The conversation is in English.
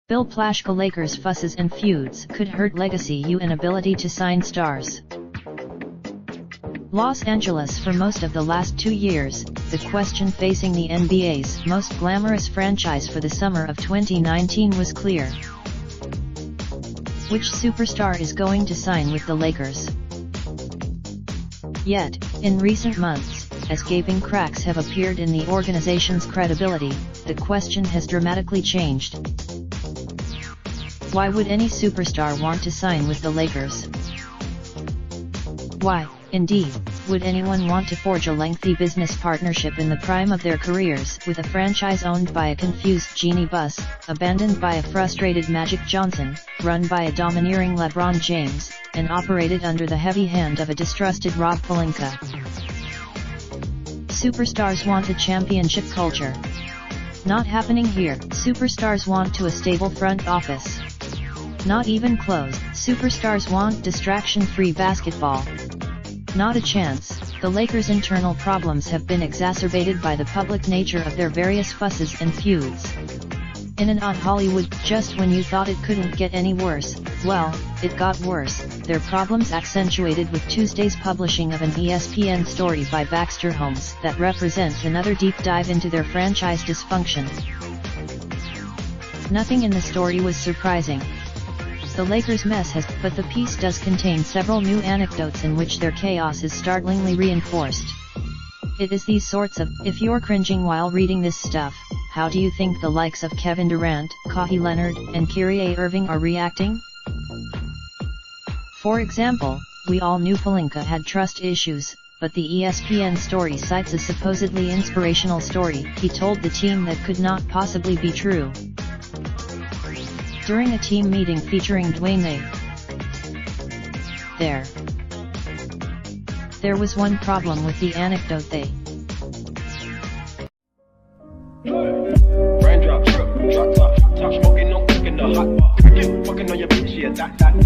Bill Plaschke Lakers fusses and feuds could hurt legacy U and ability to sign stars. Los Angeles. For most of the last 2 years, the question facing the NBA's most glamorous franchise for the summer of 2019 was clear. Which superstar is going to sign with the Lakers? Yet, in recent months, as gaping cracks have appeared in the organization's credibility, the question has dramatically changed. Why would any superstar want to sign with the Lakers? Why, indeed, would anyone want to forge a lengthy business partnership in the prime of their careers with a franchise owned by a confused Genie Bus, abandoned by a frustrated Magic Johnson, run by a domineering LeBron James, and operated under the heavy hand of a distrusted Rob Pelinka? Superstars want a championship culture. Not happening here. Superstars want a stable front office. Not even close. Superstars want distraction-free basketball. Not a chance. The Lakers' internal problems have been exacerbated by the public nature of their various fusses and feuds. In and out Hollywood, just when you thought it couldn't get any worse, well, it got worse. Their problems accentuated with Tuesday's publishing of an ESPN story by Baxter Holmes that represents another deep dive into their franchise dysfunction. Nothing in the story was surprising. The Lakers' mess has, but the piece does contain several new anecdotes in which their chaos is startlingly reinforced. It is these sorts of, if you're cringing while reading this stuff, how do you think the likes of Kevin Durant, Kawhi Leonard, and Kyrie Irving are reacting? For example, we all knew Pelinka had trust issues, but the ESPN story cites a supposedly inspirational story he told the team that could not possibly be true. During a team meeting featuring Dwayne there was one problem with the anecdote. Raindrops, drop top, top smoking, no cooking the hot pot. Fucking on your bitch, yeah, that.